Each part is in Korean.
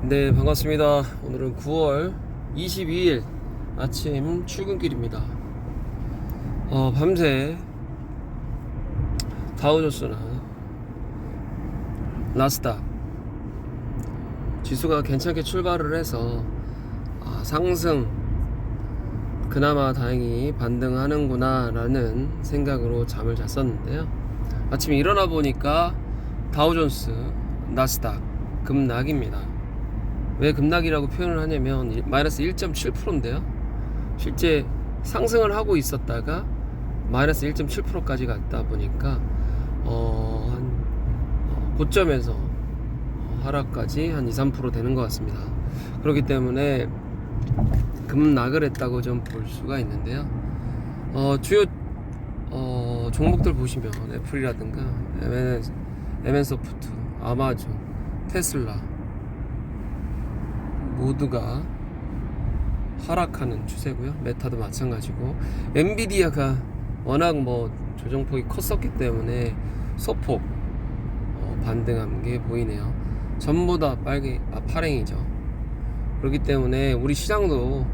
네, 반갑습니다. 오늘은 9월 22일 아침 출근길입니다. 밤새 다우존스나 나스닥 지수가 괜찮게 출발을 해서 상승 그나마 다행히 반등하는구나 라는 생각으로 잠을 잤었는데요, 아침에 일어나 보니까 다우존스 나스닥 급락입니다. 왜 급락이라고 표현을 하냐면 마이너스 1.7%인데요 실제 상승을 하고 있었다가 마이너스 1.7%까지 갔다 보니까 한 고점에서 하락까지 한 2-3% 되는 것 같습니다. 그렇기 때문에 급락을 했다고 좀 볼 수가 있는데요, 주요 종목들 보시면 애플이라든가 MN소프트, 아마존, 테슬라 모두가 하락하는 추세고요. 메타도 마찬가지고, 엔비디아가 워낙 조정폭이 컸었기 때문에 소폭 반등한 게 보이네요. 전부 다 파랭이죠. 그렇기 때문에 우리 시장도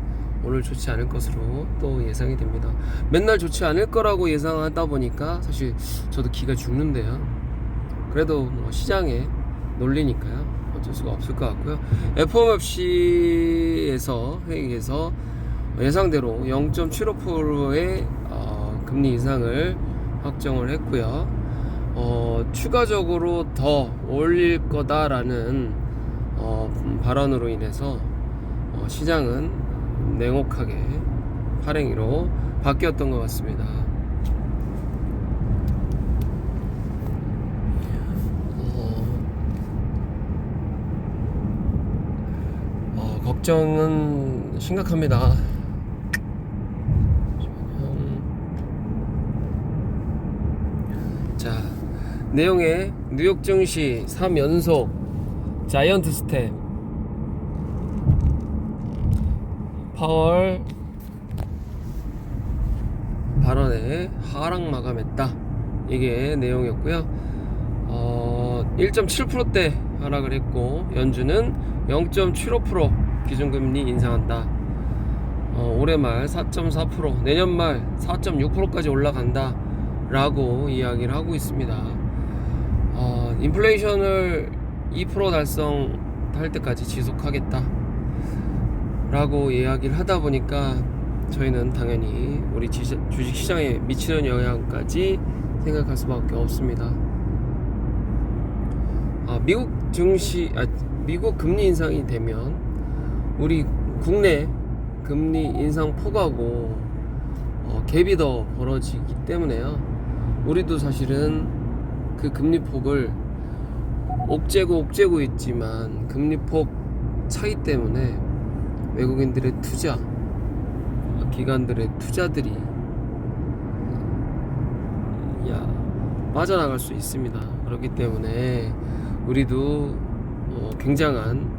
오늘 좋지 않을 것으로 또 예상이 됩니다. 맨날 좋지 않을 거라고 예상하다 보니까 사실 저도 기가 죽는데요, 그래도 시장의 논리니까요, 어쩔 수가 없을 것 같고요. FOMC에서 회의에서 예상대로 0.75%의 금리 인상을 확정을 했고요. 추가적으로 더 올릴 거다라는 발언으로 인해서 시장은 냉혹하게 파랭이로 바뀌었던 것 같습니다. 걱정은 심각합니다. 자, 내용에 뉴욕 증시 3연속 자이언트 스텝, 파월 발언에 하락 마감했다, 이게 내용이었고요. 1.7%대 하락을 했고, 연준은 0.75% 기준금리 인상한다. 올해 말 4.4%, 내년 말 4.6%까지 올라간다 라고 이야기를 하고 있습니다. 인플레이션을 2% 달성할 때까지 지속하겠다 라고 이야기를 하다 보니까 저희는 당연히 우리 주식시장에 미치는 영향까지 생각할 수밖에 없습니다. 미국 금리 인상이 되면 우리 국내 금리 인상 폭하고 갭이 더 벌어지기 때문에요, 우리도 사실은 그 금리 폭을 옥죄고 있지만 금리 폭 차이 때문에 외국인들의 투자, 기관들의 투자들이 빠져나갈 수 있습니다. 그렇기 때문에 우리도 굉장한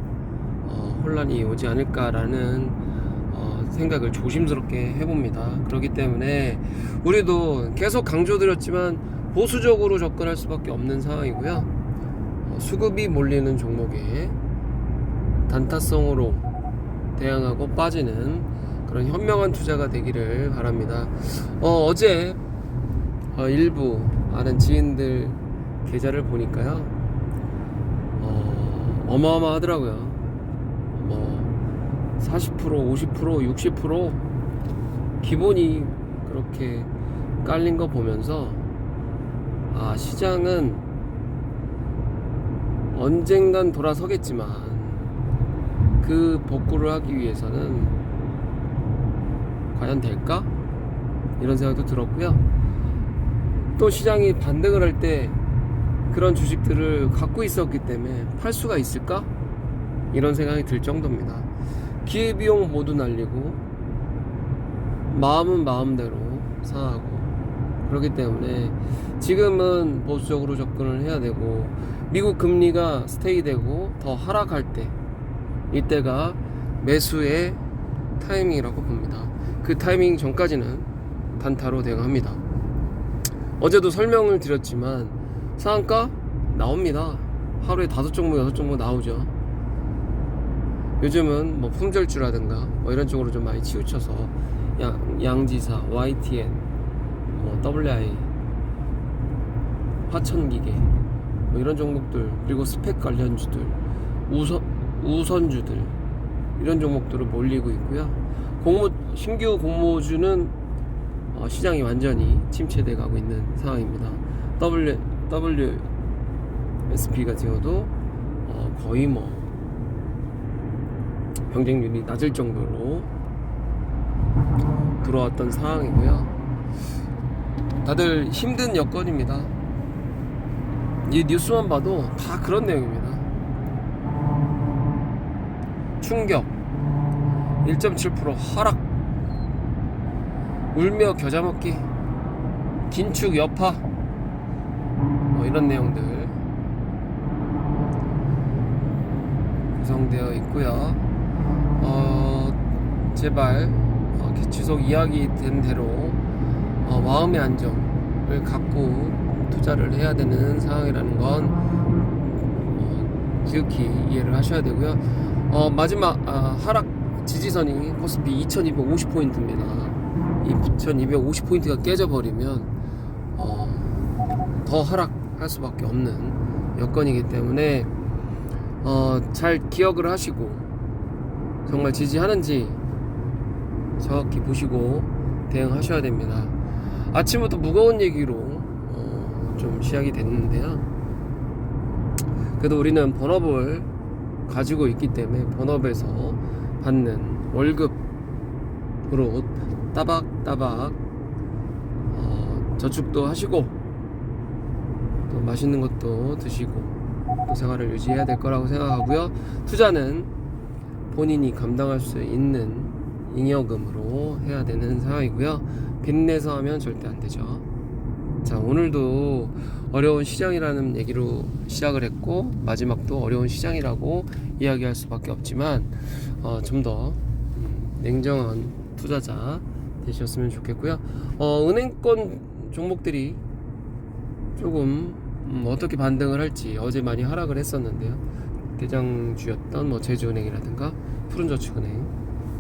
혼란이 오지 않을까라는 생각을 조심스럽게 해봅니다. 그렇기 때문에 우리도 계속 강조드렸지만 보수적으로 접근할 수밖에 없는 상황이고요. 수급이 몰리는 종목에 단타성으로 대응하고 빠지는 그런 현명한 투자가 되기를 바랍니다. 어제 일부 아는 지인들 계좌를 보니까요, 어마어마하더라고요. 40%, 50%, 60% 기본이 그렇게 깔린 거 보면서 시장은 언젠간 돌아서겠지만 그 복구를 하기 위해서는 과연 될까? 이런 생각도 들었고요. 또 시장이 반등을 할 때 그런 주식들을 갖고 있었기 때문에 팔 수가 있을까? 이런 생각이 들 정도입니다. 기회비용 모두 날리고 마음은 마음대로 상하고, 그렇기 때문에 지금은 보수적으로 접근을 해야 되고, 미국 금리가 스테이 되고 더 하락할 때, 이때가 매수의 타이밍이라고 봅니다. 그 타이밍 전까지는 단타로 대응합니다. 어제도 설명을 드렸지만 상한가 나옵니다. 하루에 5종목 6종목 나오죠. 요즘은 뭐 품절주라든가 뭐 이런 쪽으로 좀 많이 치우쳐서 양지사, YTN, 뭐 WI, 화천기계 뭐 이런 종목들, 그리고 스펙 관련주들, 우선주들 이런 종목들을 몰리고 있고요. 신규 공모주는 시장이 완전히 침체돼 가고 있는 상황입니다. WSP 같은 경우도 거의 뭐 경쟁률이 낮을 정도로 들어왔던 상황이고요. 다들 힘든 여건입니다. 이 뉴스만 봐도 다 그런 내용입니다. 충격, 1.7% 하락, 울며 겨자 먹기, 긴축 여파, 뭐 이런 내용들 구성되어 있고요. 제발 지속 이야기된 대로 마음의 안정을 갖고 투자를 해야 되는 상황이라는 건 지극히 이해를 하셔야 되고요. 마지막 하락 지지선이 코스피 2250포인트입니다. 이 2250포인트가 깨져버리면 더 하락할 수밖에 없는 여건이기 때문에 잘 기억을 하시고 정말 지지하는지 정확히 보시고 대응하셔야 됩니다. 아침부터 무거운 얘기로 좀 시작이 됐는데요. 그래도 우리는 본업을 가지고 있기 때문에 본업에서 받는 월급으로 따박따박 저축도 하시고 또 맛있는 것도 드시고 또 생활을 유지해야 될 거라고 생각하고요. 투자는 본인이 감당할 수 있는 잉여금으로 해야 되는 상황이고요. 빚내서 하면 절대 안 되죠. 자, 오늘도 어려운 시장이라는 얘기로 시작을 했고 마지막도 어려운 시장이라고 이야기할 수밖에 없지만 좀 더 냉정한 투자자 되셨으면 좋겠고요. 은행권 종목들이 조금 어떻게 반등을 할지 어제 많이 하락을 했었는데요. 대장주였던 뭐 제주은행이라든가 푸른저축은행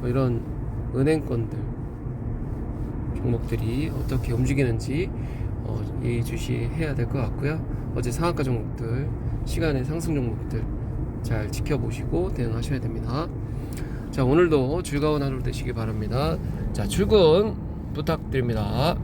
뭐 이런 은행권들 종목들이 어떻게 움직이는지 예의주시해야 될 것 같고요. 어제 상한가 종목들, 시간의 상승 종목들 잘 지켜보시고 대응하셔야 됩니다. 자, 오늘도 즐거운 하루 되시기 바랍니다. 자, 출근 부탁드립니다.